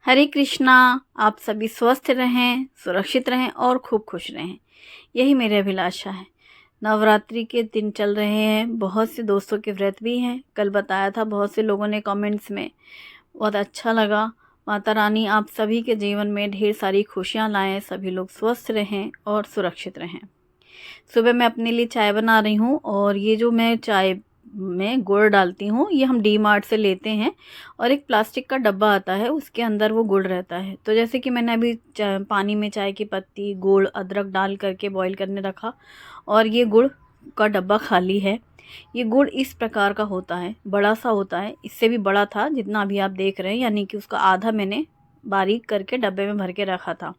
हरे कृष्णा। आप सभी स्वस्थ रहें, सुरक्षित रहें और खूब खुश रहें, यही मेरी अभिलाषा है। नवरात्रि के दिन चल रहे हैं, बहुत से दोस्तों के व्रत भी हैं। कल बताया था, बहुत से लोगों ने कमेंट्स में, बहुत अच्छा लगा। माता रानी आप सभी के जीवन में ढेर सारी खुशियाँ लाएं, सभी लोग स्वस्थ रहें और सुरक्षित रहें। सुबह मैं अपने लिए चाय बना रही हूँ और ये जो मैं चाय में गुड़ डालती हूँ, ये हम डी मार्ट से लेते हैं और एक प्लास्टिक का डब्बा आता है, उसके अंदर वो गुड़ रहता है। तो जैसे कि मैंने अभी पानी में चाय की पत्ती, गुड़, अदरक डाल करके बॉईल करने रखा और ये गुड़ का डब्बा खाली है। ये गुड़ इस प्रकार का होता है, बड़ा सा होता है, इससे भी बड़ा था जितना अभी आप देख रहे हैं, यानी कि उसका आधा मैंने बारीक करके डब्बे में भर के रखा था।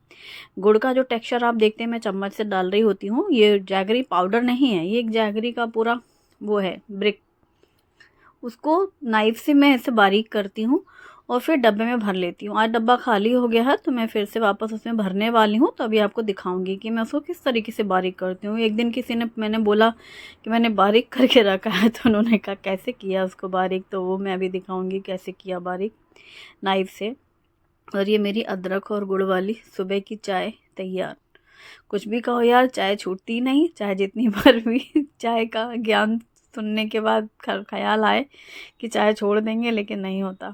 गुड़ का जो टेक्सचर आप देखते हैं, मैं चम्मच से डाल रही होती हूँ, ये जैगरी पाउडर नहीं है, ये एक जैगरी का पूरा वो है ब्रिक। उसको नाइफ से मैं ऐसे बारीक करती हूँ और फिर डब्बे में भर लेती हूँ। आज डब्बा खाली हो गया है तो मैं फिर से वापस उसमें भरने वाली हूँ, तो अभी आपको दिखाऊंगी कि मैं उसको किस तरीके से बारीक करती हूँ। एक दिन किसी ने मैंने बोला कि मैंने बारीक करके रखा है, तो उन्होंने कहा कैसे किया उसको बारीक, तो वो मैं अभी दिखाऊंगी कैसे किया बारीक नाइफ से। और ये मेरी अदरक और गुड़ वाली सुबह की चाय तैयार। कुछ भी कहो यार, चाय छूटती नहीं, चाहे जितनी बार भी चाय का ज्ञान सुनने के बाद ख्याल आए कि चाय छोड़ देंगे, लेकिन नहीं होता।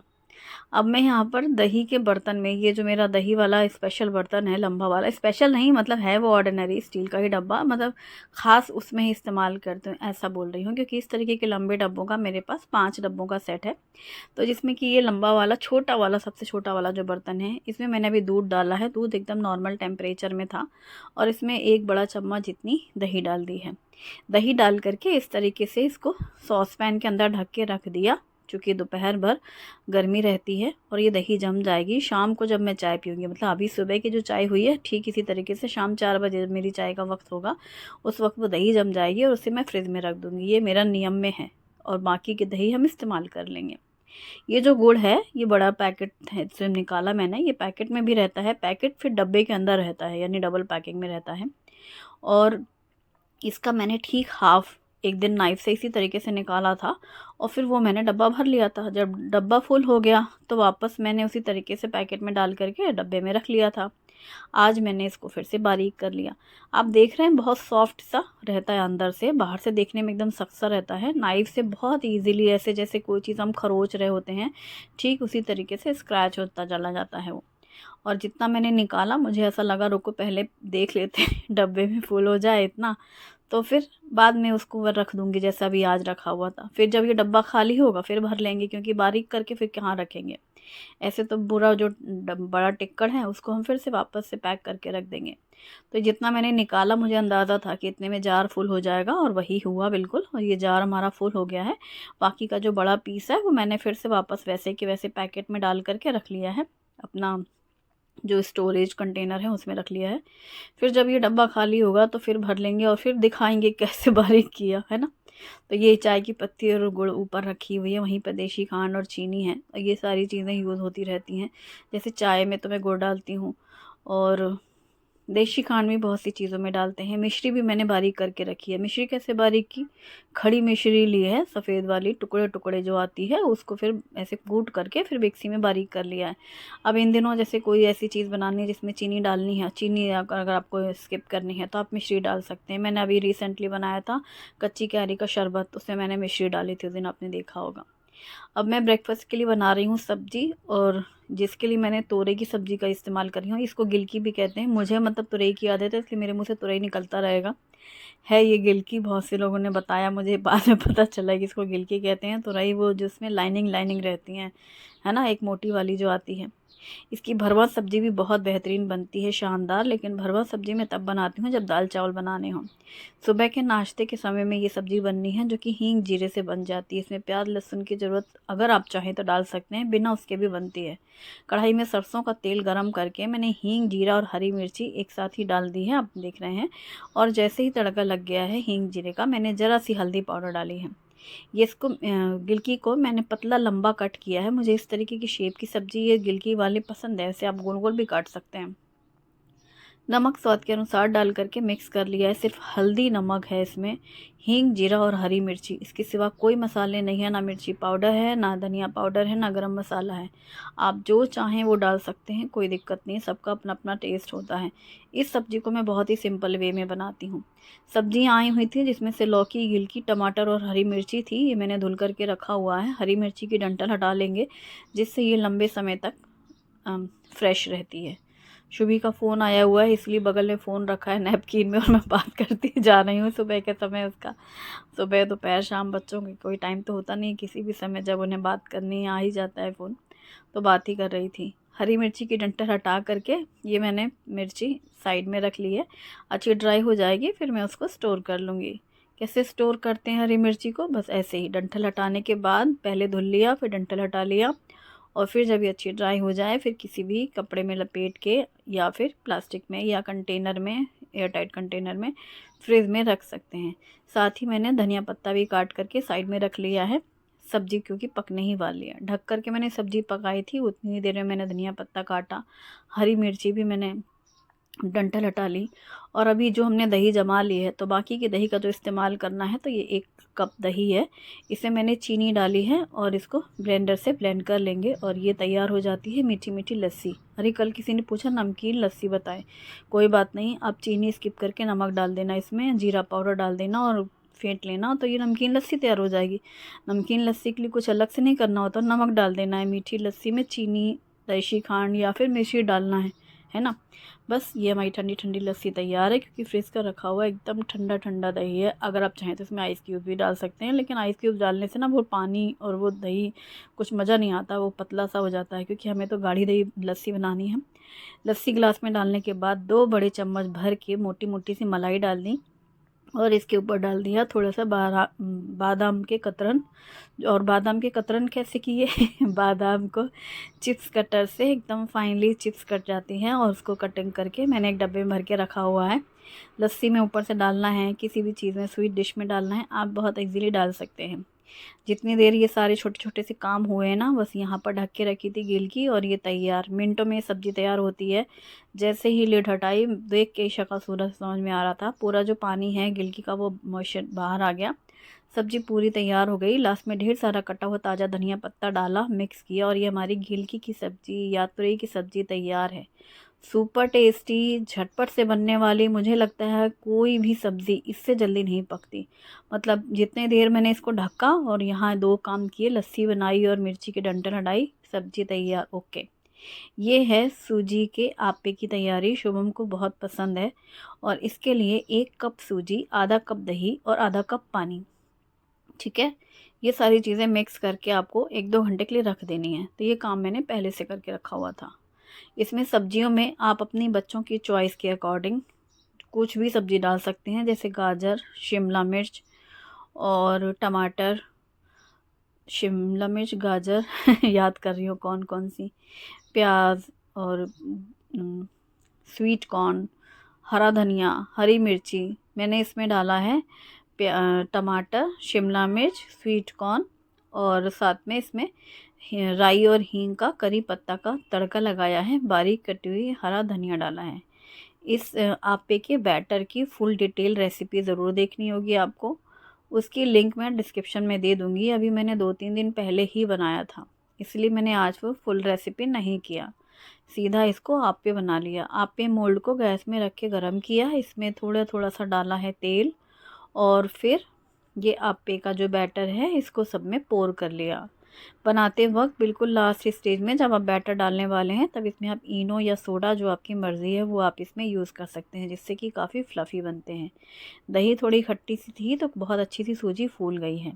अब मैं यहाँ पर दही के बर्तन में, ये जो मेरा दही वाला स्पेशल बर्तन है, लंबा वाला, स्पेशल नहीं मतलब है वो ऑर्डिनरी स्टील का ही डब्बा, मतलब ख़ास उसमें ही इस्तेमाल करते हैं, ऐसा बोल रही हूँ, क्योंकि इस तरीके के लंबे डब्बों का मेरे पास 5 डब्बों का सेट है। तो जिसमें कि ये लंबा वाला, छोटा वाला, सबसे छोटा वाला जो बर्तन है, इसमें मैंने अभी दूध डाला है। दूध एकदम नॉर्मल टेम्परेचर में था और इसमें 1 बड़ा चम्मच जितनी दही डाल दी है। दही डाल करके इस तरीके से इसको सॉस पैन के अंदर ढक के रख दिया, चूँकि दोपहर भर गर्मी रहती है और ये दही जम जाएगी। शाम को जब मैं चाय पीऊँगी, मतलब अभी सुबह की जो चाय हुई है, ठीक इसी तरीके से शाम 4 बजे जब मेरी चाय का वक्त होगा, उस वक्त वो दही जम जाएगी और उसे मैं फ्रिज में रख दूँगी। ये मेरा नियम में है और बाकी की दही हम इस्तेमाल कर लेंगे। ये जो गुड़ है, ये बड़ा पैकेट है, इससे निकाला मैंने। ये पैकेट में भी रहता है, पैकेट फिर डब्बे के अंदर रहता है, यानी डबल पैकिंग में रहता है। और इसका मैंने ठीक हाफ एक दिन नाइफ से इसी तरीके से निकाला था और फिर वो मैंने डब्बा भर लिया था। जब डब्बा फुल हो गया तो वापस मैंने उसी तरीके से पैकेट में डाल करके डब्बे में रख लिया था। आज मैंने इसको फिर से बारीक कर लिया। आप देख रहे हैं बहुत सॉफ्ट सा रहता है अंदर से, बाहर से देखने में एकदम सख्त सा रहता है। नाइफ से बहुत ईजीली, ऐसे जैसे कोई चीज़ हम खरोच रहे होते हैं, ठीक उसी तरीके से स्क्रैच होता चला जाता है वो। और जितना मैंने निकाला, मुझे ऐसा लगा रुको पहले देख लेते हैं डब्बे में फुल हो जाए इतना, तो फिर बाद में उसको रख दूंगी जैसा अभी आज रखा हुआ था। फिर जब ये डब्बा खाली होगा फिर भर लेंगे, क्योंकि बारीक करके फिर कहाँ रखेंगे। ऐसे तो पूरा जो बड़ा टिक्कड़ है उसको हम फिर से वापस से पैक करके रख देंगे। तो जितना मैंने निकाला, मुझे अंदाज़ा था कि इतने में जार फुल हो जाएगा और वही हुआ बिल्कुल, और ये जार हमारा फुल हो गया है। बाकी का जो बड़ा पीस है वो मैंने फिर से वापस वैसे के वैसे पैकेट में डाल करके रख लिया है, अपना जो स्टोरेज कंटेनर है उसमें रख लिया है। फिर जब ये डब्बा खाली होगा तो फिर भर लेंगे और फिर दिखाएंगे कैसे बारीक किया है ना। तो ये चाय की पत्ती और गुड़ ऊपर रखी हुई है, वहीं पर देशी खांड और चीनी है, और ये सारी चीज़ें यूज़ होती रहती हैं। जैसे चाय में तो मैं गुड़ डालती हूँ और देशी खांड भी बहुत सी चीज़ों में डालते हैं। मिश्री भी मैंने बारीक करके रखी है। मिश्री कैसे बारीक की, खड़ी मिश्री ली है, सफ़ेद वाली, टुकड़े टुकड़े जो आती है, उसको फिर ऐसे कूट करके फिर मिक्सी में बारीक कर लिया है। अब इन दिनों जैसे कोई ऐसी चीज़ बनानी है जिसमें चीनी डालनी है, चीनी अगर आपको स्किप करनी है तो आप मिश्री डाल सकते हैं। मैंने अभी रिसेंटली बनाया था कच्ची कैरी का शरबत, उसमें मैंने मिश्री डाली थी, उस दिन आपने देखा होगा। अब मैं ब्रेकफास्ट के लिए बना रही हूँ सब्जी, और जिसके लिए मैंने तोरई की सब्ज़ी का इस्तेमाल कर रही हूँ। इसको गिलकी भी कहते हैं, मुझे मतलब तुरई की आदत है, इसलिए मेरे मुंह से तुरई निकलता रहेगा। है ये गिलकी, बहुत से लोगों ने बताया मुझे, बाद में पता चला कि इसको गिलकी कहते हैं। तुरई वो जिसमें लाइनिंग लाइनिंग रहती हैं, है ना, एक मोटी वाली जो आती है। इसकी भरवा सब्ज़ी भी बहुत बेहतरीन बनती है, शानदार। लेकिन भरवा सब्ज़ी मैं तब बनाती हूँ जब दाल चावल बनाने हों। सुबह के नाश्ते के समय में ये सब्ज़ी बननी है, जो कि हींग जीरे से बन जाती है। इसमें प्याज लहसुन की ज़रूरत अगर आप चाहें तो डाल सकते हैं, बिना उसके भी बनती है। कढ़ाई में सरसों का तेल गरम करके मैंने हींग, जीरा और हरी मिर्ची एक साथ ही डाल दी है, आप देख रहे हैं। और जैसे ही तड़का लग गया है हींग जीरे का, मैंने ज़रा सी हल्दी पाउडर डाली है। ये इसको गिलकी को मैंने पतला लंबा कट किया है। मुझे इस तरीके की शेप की सब्ज़ी ये गिलकी वाली पसंद है, ऐसे आप गोल गोल भी काट सकते हैं। नमक स्वाद के अनुसार डाल करके मिक्स कर लिया है। सिर्फ हल्दी नमक है इसमें, हींग, जीरा और हरी मिर्ची, इसके सिवा कोई मसाले नहीं है, ना मिर्ची पाउडर है, ना धनिया पाउडर है, ना गरम मसाला है। आप जो चाहें वो डाल सकते हैं, कोई दिक्कत नहीं, सबका अपना अपना टेस्ट होता है। इस सब्ज़ी को मैं बहुत ही सिंपल वे में बनाती हूँ। सब्जियाँ आई हुई थी जिसमें से लौकी, गिलकी, टमाटर और हरी मिर्ची थी, ये मैंने धुल करके रखा हुआ है। हरी मिर्ची की डंठल हटा लेंगे जिससे ये लंबे समय तक फ्रेश रहती है। शुभी का फ़ोन आया हुआ है इसलिए बगल में फ़ोन रखा है नैपकिन में और मैं बात करती जा रही हूँ। सुबह के समय उसका, सुबह दोपहर शाम बच्चों के कोई टाइम तो होता नहीं, किसी भी समय जब उन्हें बात करनी आ ही जाता है फ़ोन, तो बात ही कर रही थी। हरी मिर्ची की डंठल हटा करके ये मैंने मिर्ची साइड में रख ली है। अच्छी ड्राई हो जाएगी फिर मैं उसको स्टोर कर लूँगी। कैसे स्टोर करते हैं हरी मिर्ची को? बस ऐसे ही, डंठल हटाने के बाद पहले धुल लिया, फिर डंठल हटा लिया और फिर जब ये अच्छी ड्राई हो जाए फिर किसी भी कपड़े में लपेट के या फिर प्लास्टिक में या कंटेनर में, एयर टाइट कंटेनर में फ्रिज में रख सकते हैं। साथ ही मैंने धनिया पत्ता भी काट करके साइड में रख लिया है। सब्ज़ी क्योंकि पकने ही वाली है, ढक करके मैंने सब्ज़ी पकाई थी, उतनी ही देर में मैंने धनिया पत्ता काटा, हरी मिर्ची भी मैंने डंठल हटा ली। और अभी जो हमने दही जमा ली है, तो बाकी की दही का जो इस्तेमाल करना है, तो ये 1 कप दही है, इसे मैंने चीनी डाली है और इसको ब्लेंडर से ब्लेंड कर लेंगे और ये तैयार हो जाती है मीठी मीठी लस्सी। अरे कल किसी ने पूछा नमकीन लस्सी बताएं, कोई बात नहीं, आप चीनी स्किप करके नमक डाल देना, इसमें जीरा पाउडर डाल देना और फेंट लेना, तो ये नमकीन लस्सी तैयार हो जाएगी। नमकीन लस्सी के लिए कुछ अलग से नहीं करना होता, नमक डाल देना है। मीठी लस्सी में चीनी, देशी खांड या फिर मिश्री डालना है ना। बस ये हमारी ठंडी ठंडी लस्सी तैयार है, क्योंकि फ्रिज का रखा हुआ एकदम ठंडा ठंडा दही है। अगर आप चाहें तो इसमें आइस क्यूब भी डाल सकते हैं, लेकिन आइस क्यूब डालने से ना वो पानी और वो दही कुछ मज़ा नहीं आता, वो पतला सा हो जाता है, क्योंकि हमें तो गाढ़ी दही लस्सी बनानी है। लस्सी गिलास में डालने के बाद 2 बड़े चम्मच भर के मोटी मोटी सी मलाई डाल दी और इसके ऊपर डाल दिया थोड़ा सा बादाम के कतरन। और बादाम के कतरन कैसे किए बादाम को चिप्स कटर से एकदम फाइनली चिप्स कट जाती हैं और उसको कटिंग करके मैंने एक डब्बे में भर के रखा हुआ है। लस्सी में ऊपर से डालना है, किसी भी चीज़ में, स्वीट डिश में डालना है, आप बहुत इजीली डाल सकते हैं। जितनी देर ये सारे छोटे छोटे से काम हुए हैं ना, बस यहाँ पर ढक के रखी थी गिल की और ये तैयार, मिनटों में सब्ज़ी तैयार होती है। जैसे ही लिड हटाई, देख के शक्ल-सूरत समझ में आ रहा था, पूरा जो पानी है गिलकी का वो मॉइस्चर बाहर आ गया। सब्ज़ी पूरी तैयार हो गई। लास्ट में ढेर सारा कटा हुआ ताज़ा धनिया पत्ता डाला, मिक्स किया और ये हमारी गिलकी की सब्ज़ी या तुरई की सब्ज़ी तैयार है। सुपर टेस्टी, झटपट से बनने वाली, मुझे लगता है कोई भी सब्ज़ी इससे जल्दी नहीं पकती। मतलब जितने देर मैंने इसको ढका और यहाँ 2 काम किए, लस्सी बनाई और मिर्ची की डंठल हटाई, सब्ज़ी तैयार। ओके, ये है सूजी के आप्पे की तैयारी। शुभम को बहुत पसंद है और इसके लिए 1 कप सूजी, आधा कप दही और आधा कप पानी, ठीक है। ये सारी चीज़ें मिक्स करके आपको 1-2 घंटे के लिए रख देनी है। तो ये काम मैंने पहले से करके रखा हुआ था। इसमें सब्जियों में आप अपनी बच्चों की चॉइस के अकॉर्डिंग कुछ भी सब्ज़ी डाल सकते हैं, जैसे गाजर, शिमला मिर्च और टमाटर, शिमला मिर्च, गाजर याद कर रही हूँ कौन कौन सी, प्याज और स्वीट कॉर्न, हरा धनिया, हरी मिर्ची। मैंने इसमें डाला है टमाटर, शिमला मिर्च, स्वीट कॉर्न और साथ में इसमें राई और हींग का, करी पत्ता का तड़का लगाया है, बारीक कटी हुई हरा धनिया डाला है। इस आप्पे के बैटर की फुल डिटेल रेसिपी ज़रूर देखनी होगी आपको, उसकी लिंक मैं डिस्क्रिप्शन में दे दूँगी। अभी मैंने 2-3 दिन पहले ही बनाया था, इसलिए मैंने आज वो फुल रेसिपी नहीं किया, सीधा इसको आप्पे बना लिया। आप्पे मोल्ड को गैस में रख के गरम किया, इसमें थोड़ा थोड़ा सा डाला है तेल और फिर ये आप्पे का जो बैटर है इसको सब में पोर कर लिया। बनाते वक्त बिल्कुल लास्ट स्टेज में जब आप बैटर डालने वाले हैं, तब इसमें आप इनो या सोडा, जो आपकी मर्ज़ी है, वो आप इसमें यूज़ कर सकते हैं, जिससे कि काफ़ी फ्लफ़ी बनते हैं। दही थोड़ी खट्टी सी थी तो बहुत अच्छी सी सूजी फूल गई है।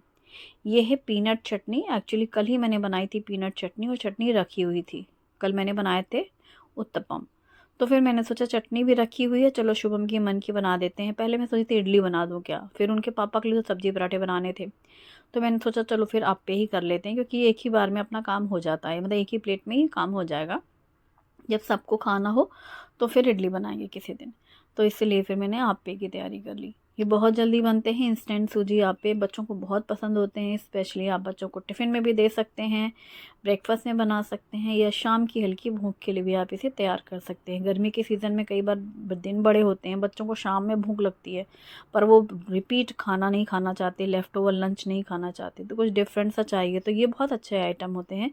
ये है पीनट चटनी। एक्चुअली कल ही मैंने बनाई थी पीनट चटनी और चटनी रखी हुई थी। कल मैंने बनाए थे उत्तपम, तो फिर मैंने सोचा चटनी भी रखी हुई है, चलो शुभम की मन की बना देते हैं। पहले मैं सोची थी इडली बना दूँ क्या, फिर उनके पापा के लिए तो सब्ज़ी पराठे बनाने थे, तो मैंने सोचा चलो फिर आप्पे ही कर लेते हैं, क्योंकि एक ही बार में अपना काम हो जाता है, मतलब एक ही प्लेट में ही काम हो जाएगा। जब सबको खाना हो तो फिर इडली बनाएंगे किसी दिन, तो इसलिए फिर मैंने आप्पे की तैयारी कर ली। ये बहुत जल्दी बनते हैं, इंस्टेंट सूजी आप्पे बच्चों को बहुत पसंद होते हैं, स्पेशली आप बच्चों को टिफ़िन में भी दे सकते हैं, ब्रेकफास्ट में बना सकते हैं या शाम की हल्की भूख के लिए भी आप इसे तैयार कर सकते हैं। गर्मी के सीज़न में कई बार दिन बड़े होते हैं, बच्चों को शाम में भूख लगती है पर वो रिपीट खाना नहीं खाना चाहते, लेफ़्ट ओवर लंच नहीं खाना चाहते, तो कुछ डिफरेंट सा चाहिए, तो ये बहुत अच्छे आइटम होते हैं।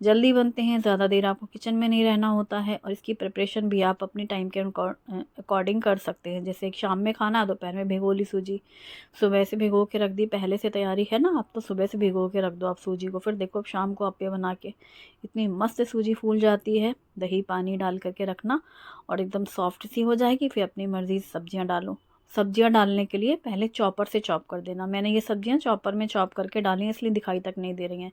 जल्दी बनते हैं, ज़्यादा देर आपको किचन में नहीं रहना होता है और इसकी प्रिपरेशन भी आप अपनी टाइम के अकॉर्डिंग कर सकते हैं। जैसे शाम में खाना, दोपहर में भिगो ली सूजी, सुबह से भिगो के रख दी, पहले से तैयारी है ना, आप तो सुबह से भिगो के रख दो आप सूजी को, फिर देखो अब शाम को आप ये बना के इतनी मस्त सूजी फूल जाती है। दही पानी डाल करके रखना और एकदम सॉफ्ट सी हो जाएगी। फिर अपनी मर्ज़ी से सब्जियां डालो। सब्जियां डालने के लिए पहले चॉपर से चॉप कर देना। मैंने ये सब्जियां चॉपर में चॉप करके डाली हैं, इसलिए दिखाई तक नहीं दे रही हैं।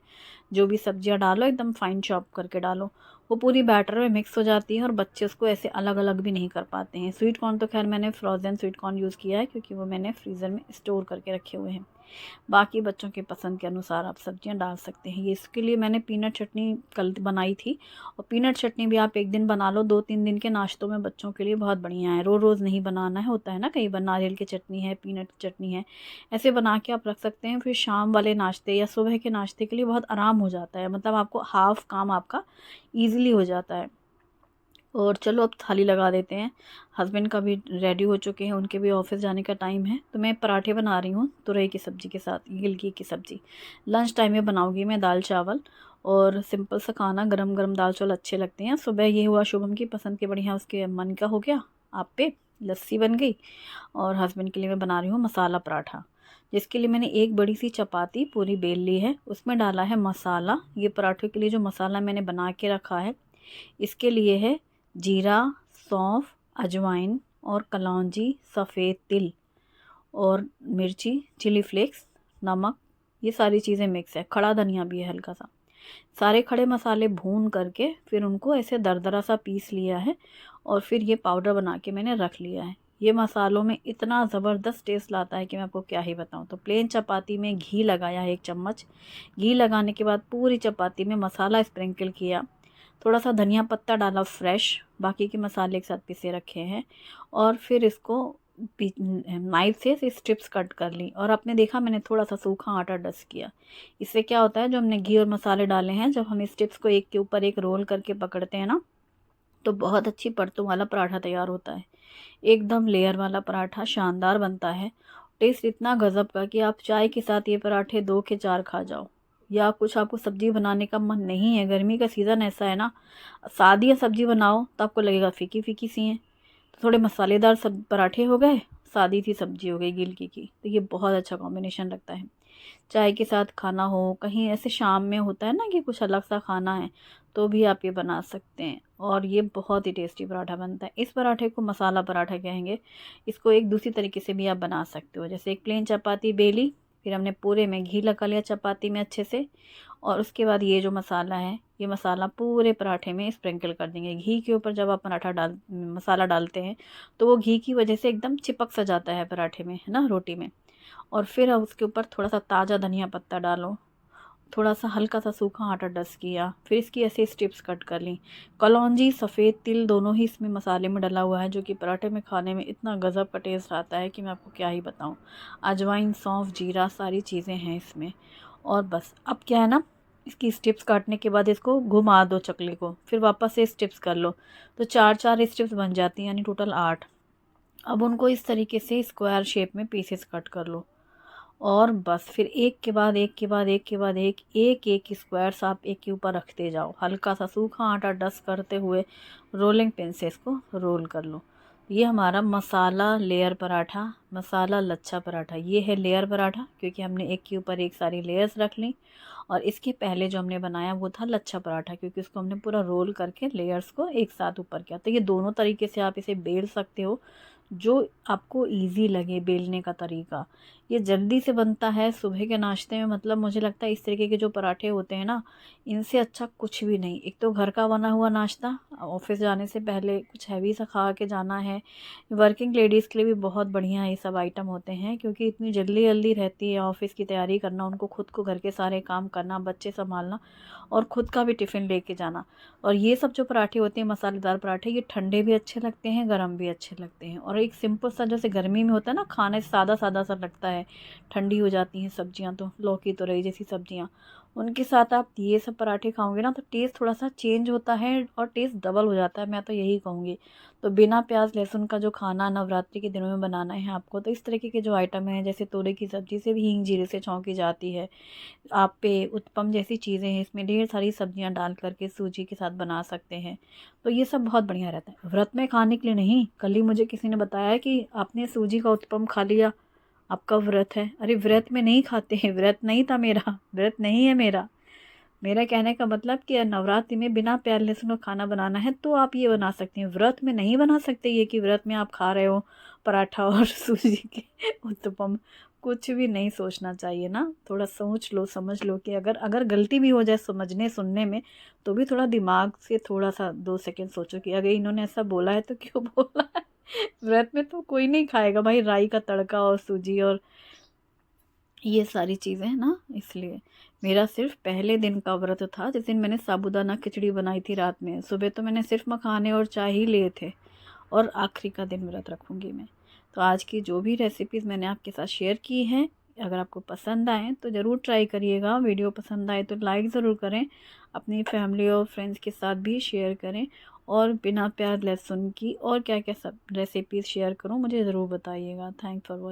जो भी सब्जियां डालो एकदम फाइन चॉप करके डालो, वो पूरी बैटर में मिक्स हो जाती है और बच्चे उसको ऐसे अलग अलग भी नहीं कर पाते हैं। स्वीट कॉर्न तो खैर मैंने फ्रोज़न स्वीट कॉर्न यूज़ किया है, क्योंकि वो मैंने फ्रीज़र में स्टोर करके रखे हुए हैं। बाकी बच्चों के पसंद के अनुसार आप सब्जियां डाल सकते हैं। ये इसके लिए मैंने पीनट चटनी कल बनाई थी, और पीनट चटनी भी आप एक दिन बना लो, 2-3 दिन के नाश्तों में बच्चों के लिए बहुत बढ़िया है। रोज़ रोज़ नहीं बनाना है, होता है ना कई बार नारियल की चटनी है, पीनट की चटनी है, ऐसे बना के आप रख सकते हैं। फिर शाम वाले नाश्ते या सुबह के नाश्ते के लिए बहुत आराम हो जाता है, मतलब आपको हाफ़ काम आपका ईज़िली हो जाता है। और चलो अब थाली लगा देते हैं। हस्बैंड का भी रेडी हो चुके हैं, उनके भी ऑफिस जाने का टाइम है, तो मैं पराठे बना रही हूँ तुरई की सब्ज़ी के साथ, गिलकी की सब्ज़ी। लंच टाइम में बनाऊँगी मैं दाल चावल, और सिंपल सा खाना, गरम गरम दाल चावल अच्छे लगते हैं। सुबह ये हुआ शुभम की पसंद के, बढ़िया उसके मन का हो गया, आप पे लस्सी बन गई। और हस्बैंड के लिए मैं बना रही हूँ मसाला पराठा, जिसके लिए मैंने एक बड़ी सी चपाती पूरी बेल ली है, उसमें डाला है मसाला। ये पराठे के लिए जो मसाला मैंने बना के रखा है, इसके लिए है जीरा, सौंफ, अजवाइन और कलौंजी, सफ़ेद तिल और मिर्ची, चिली फ्लेक्स, नमक, ये सारी चीज़ें मिक्स है। खड़ा धनिया भी है हल्का सा। सारे खड़े मसाले भून करके फिर उनको ऐसे दरदरा सा पीस लिया है, और फिर ये पाउडर बना के मैंने रख लिया है। ये मसालों में इतना ज़बरदस्त टेस्ट लाता है कि मैं आपको क्या ही बताऊँ। तो प्लेन चपाती में घी लगाया है 1 चम्मच। घी लगाने के बाद पूरी चपाती में मसाला स्प्रिंकल किया, थोड़ा सा धनिया पत्ता डाला फ्रेश, बाकी के मसाले एक साथ पिसे रखे हैं, और फिर इसको नाइफ से स्ट्रिप्स कट कर ली। और आपने देखा मैंने थोड़ा सा सूखा आटा डस्ट किया। इससे क्या होता है, जो हमने घी और मसाले डाले हैं, जब हम स्ट्रिप्स को एक के ऊपर एक रोल करके पकड़ते हैं ना, तो बहुत अच्छी परतों वाला पराठा तैयार होता है। एकदम लेयर वाला पराठा शानदार बनता है। टेस्ट इतना गज़ब का कि आप चाय के साथ ये पराठे 2 के 4 खा जाओ। या कुछ आपको सब्ज़ी बनाने का मन नहीं है, गर्मी का सीज़न ऐसा है ना, सादी सब्ज़ी बनाओ तो आपको लगेगा फ़ीकी फ़ीकी सी हैं, तो थोड़े मसालेदार सब पराठे हो गए, सादी सी सब्ज़ी हो गई गिलकी की, तो ये बहुत अच्छा कॉम्बिनेशन लगता है। चाय के साथ खाना हो, कहीं ऐसे शाम में होता है ना कि कुछ अलग सा खाना है, तो भी आप ये बना सकते हैं, और ये बहुत ही टेस्टी पराठा बनता है। इस पराठे को मसाला पराठा कहेंगे। इसको एक दूसरी तरीके से भी आप बना सकते हो। जैसे एक प्लेन चपाती बेली, फिर हमने पूरे में घी लगा लिया चपाती में अच्छे से, और उसके बाद ये जो मसाला है, ये मसाला पूरे पराठे में स्प्रिंकल कर देंगे। घी के ऊपर जब आप मसाला डालते हैं, तो वो घी की वजह से एकदम चिपक सा जाता है पराठे में, है ना, रोटी में। और फिर अब उसके ऊपर थोड़ा सा ताज़ा धनिया पत्ता डालो, थोड़ा सा हल्का सा सूखा आटा डस्ट किया, फिर इसकी ऐसे स्ट्रिप्स कट कर ली। कलौंजी, सफ़ेद तिल दोनों ही इसमें मसाले में डला हुआ है, जो कि पराठे में खाने में इतना गज़ब का टेस्ट आता है कि मैं आपको क्या ही बताऊं। अजवाइन, सौंफ, जीरा, सारी चीज़ें हैं इसमें। और बस अब क्या है ना, इसकी स्ट्रिप्स काटने के बाद इसको घुमा दो चकले को, फिर वापस से स्ट्रिप्स कर लो, तो 4-4 स्ट्रिप्स बन जाती हैं, यानी टोटल 8। अब उनको इस तरीके से स्क्वायर शेप में पीसेस कट कर लो, और बस फिर एक के बाद एक के बाद एक के बाद एक एक एक स्क्वायर्स आप एक के ऊपर रखते जाओ। हल्का सा सूखा आटा डस्ट करते हुए रोलिंग पिन से इसको रोल कर लो। ये हमारा मसाला लेयर पराठा, मसाला लच्छा पराठा, ये है लेयर पराठा, क्योंकि हमने एक के ऊपर एक सारी लेयर्स रख ली। और इसके पहले जो हमने बनाया वो था लच्छा पराठा, क्योंकि उसको हमने पूरा रोल करके लेयर्स को एक साथ ऊपर किया। तो ये दोनों तरीके से आप इसे बेल सकते हो, जो आपको इजी लगे बेलने का तरीका। ये जल्दी से बनता है सुबह के नाश्ते में, मतलब मुझे लगता है इस तरीके के जो पराठे होते हैं ना, इनसे अच्छा कुछ भी नहीं। एक तो घर का बना हुआ नाश्ता, ऑफिस जाने से पहले कुछ हैवी सा खा के जाना है। वर्किंग लेडीज़ के लिए भी बहुत बढ़िया ये सब आइटम होते हैं, क्योंकि इतनी जल्दी जल्दी रहती है ऑफिस की तैयारी करना, उनको खुद को घर के सारे काम करना, बच्चे संभालना, और ख़ुद का भी टिफ़िन लेके जाना। और ये सब जो पराठे होते हैं मसालेदार पराठे, ये ठंडे भी अच्छे लगते हैं, गरम भी अच्छे लगते हैं। और एक सिंपल सा, जैसे गर्मी में होता है ना, खाने सादा सादा सा लगता है, ठंडी हो जाती हैं सब्जियां, तो लौकी तुरई जैसी सब्जियां, उनके साथ आप ये सब पराठे खाओगे ना तो टेस्ट थोड़ा सा चेंज होता है और टेस्ट डबल हो जाता है, मैं तो यही कहूँगी। तो बिना प्याज लहसुन का जो खाना नवरात्रि के दिनों में बनाना है आपको, तो इस तरीके के जो आइटम हैं, जैसे तोरई की सब्ज़ी से भी हींग जीरे से छौंकी जाती है, आप्पे, उत्पम जैसी चीज़ें हैं, इसमें ढेर सारी सब्जियां डाल करके सूजी के साथ बना सकते हैं। तो ये सब बहुत बढ़िया रहता है, व्रत में खाने के लिए नहीं। कल ही मुझे किसी ने बताया कि आपने सूजी का उत्पम खा लिया, आपका व्रत है। अरे व्रत में नहीं खाते हैं, व्रत नहीं था मेरा, व्रत नहीं है मेरा। मेरा कहने का मतलब कि नवरात्रि में बिना प्याज लहसुन का खाना बनाना है तो आप ये बना सकते हैं, व्रत में नहीं बना सकते। ये कि व्रत में आप खा रहे हो पराठा और सूजी के उत्तपम, कुछ भी नहीं सोचना चाहिए ना। थोड़ा सोच लो, समझ लो कि अगर अगर गलती भी हो जाए समझने सुनने में, तो भी थोड़ा दिमाग से थोड़ा सा 2 सेकंड सोचो कि अगर इन्होंने ऐसा बोला है तो क्यों बोला है। व्रत में तो कोई नहीं खाएगा भाई राई का तड़का और सूजी और ये सारी चीज़ें ना, इसलिए मेरा सिर्फ पहले दिन का व्रत था, जिस दिन मैंने साबूदाना खिचड़ी बनाई थी रात में। सुबह तो मैंने सिर्फ मखाने और चाय ही लिए थे, और आखिरी का दिन व्रत रखूँगी मैं। तो आज की जो भी रेसिपीज़ मैंने आपके साथ शेयर की हैं, अगर आपको पसंद आए तो ज़रूर ट्राई करिएगा। वीडियो पसंद आए तो लाइक ज़रूर करें, अपनी फैमिली और फ्रेंड्स के साथ भी शेयर करें। और बिना प्याज लहसुन की और क्या क्या सब रेसिपीज़ शेयर करूँ मुझे ज़रूर बताइएगा। Thanks for watching.